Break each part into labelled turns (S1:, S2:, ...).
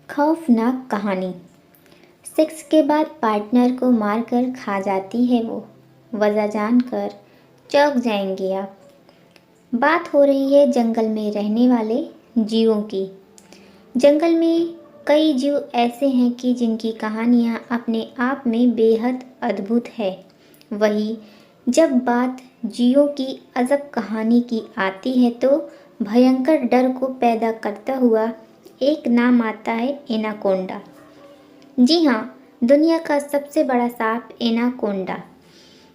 S1: खौफनाक कहानी। सेक्स के बाद पार्टनर को मारकर खा जाती है वो। वजह जानकर चौंक जाएंगे आप। बात हो रही है जंगल में रहने वाले जीवों की। जंगल में कई जीव ऐसे हैं कि जिनकी कहानियाँ अपने आप में बेहद अद्भुत है। वही जब बात जीवों की अजब कहानी की आती है तो भयंकर डर को पैदा करता हुआ एक नाम आता है एनाकोंडा। जी हाँ, दुनिया का सबसे बड़ा सांप एनाकोंडा।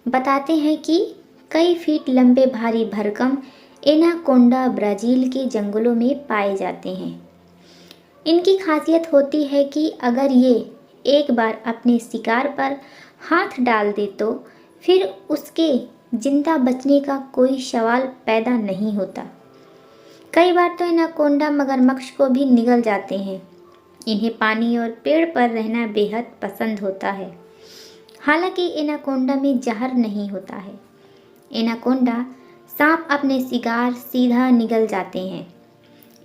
S1: बताते हैं कि कई फीट लंबे भारी भरकम एनाकोंडा ब्राज़ील के जंगलों में पाए जाते हैं। इनकी खासियत होती है कि अगर ये एक बार अपने शिकार पर हाथ डाल दे तो फिर उसके जिंदा बचने का कोई सवाल पैदा नहीं होता। कई बार तो एनाकोंडा मगरमच्छ को भी निगल जाते हैं। इन्हें पानी और पेड़ पर रहना बेहद पसंद होता है। हालांकि एनाकोंडा में जहर नहीं होता है। एनाकोंडा सांप अपने शिकार सीधा निगल जाते हैं।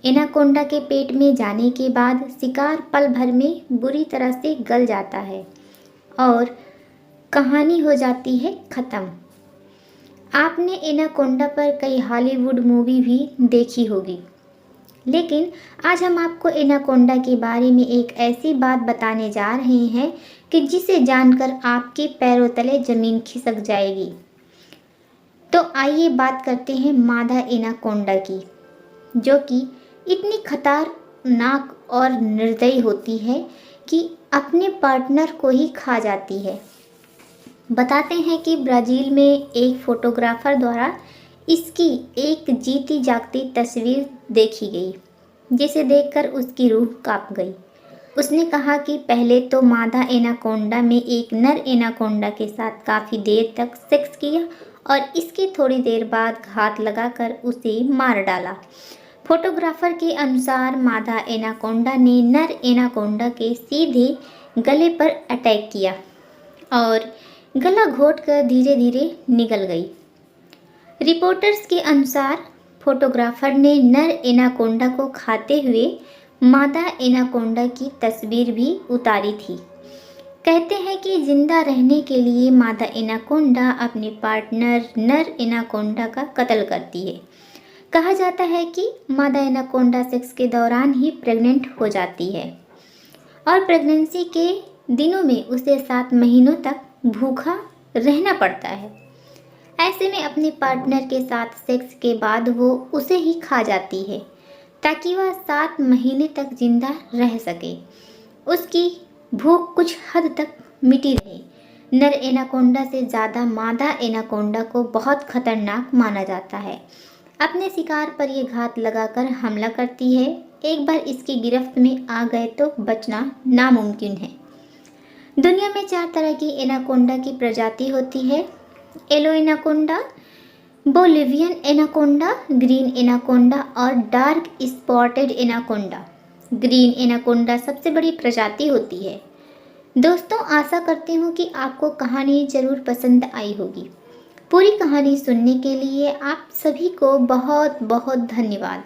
S1: एनाकोंडा के पेट में जाने के बाद शिकार पल भर में बुरी तरह से गल जाता है और कहानी हो जाती है ख़त्म। आपने एनाकोंडा पर कई हॉलीवुड मूवी भी देखी होगी, लेकिन आज हम आपको एनाकोंडा के बारे में एक ऐसी बात बताने जा रहे हैं कि जिसे जानकर आपके पैरों तले ज़मीन खिसक जाएगी। तो आइए बात करते हैं मादा एनाकोंडा की, जो कि इतनी खतरनाक और निर्दयी होती है कि अपने पार्टनर को ही खा जाती है। बताते हैं कि ब्राज़ील में एक फोटोग्राफर द्वारा इसकी एक जीती जागती तस्वीर देखी गई, जिसे देखकर उसकी रूह कांप गई। उसने कहा कि पहले तो मादा एनाकोंडा में एक नर एनाकोंडा के साथ काफ़ी देर तक सेक्स किया और इसके थोड़ी देर बाद घात लगाकर उसे मार डाला। फोटोग्राफर के अनुसार मादा एनाकोंडा ने नर एनाकोंडा के सीधे गले पर अटैक किया और गला घोंटकर धीरे धीरे निगल गई। रिपोर्टर्स के अनुसार फोटोग्राफर ने नर एनाकोंडा को खाते हुए मादा एनाकोंडा की तस्वीर भी उतारी थी। कहते हैं कि जिंदा रहने के लिए मादा एनाकोंडा अपने पार्टनर नर एनाकोंडा का कत्ल करती है। कहा जाता है कि मादा एनाकोंडा सेक्स के दौरान ही प्रेग्नेंट हो जाती है और प्रेगनेंसी के दिनों में उसे 7 महीनों तक भूखा रहना पड़ता है। ऐसे में अपने पार्टनर के साथ सेक्स के बाद वो उसे ही खा जाती है ताकि वह 7 महीने तक जिंदा रह सके। उसकी भूख कुछ हद तक मिटी रहे। नर एनाकोंडा से ज़्यादा मादा एनाकोंडा को बहुत खतरनाक माना जाता है। अपने शिकार पर ये घात लगाकर हमला करती है। एक बार इसकी गिरफ्त में आ गए तो बचना नामुमकिन है। दुनिया में 4 तरह की एनाकोंडा की प्रजाति होती है। Yellow anaconda, Bolivian anaconda, green anaconda और dark spotted anaconda. Green anaconda सबसे बड़ी प्रजाति होती है। दोस्तों, आशा करती हूँ कि आपको कहानी ज़रूर पसंद आई होगी। पूरी कहानी सुनने के लिए आप सभी को बहुत बहुत धन्यवाद।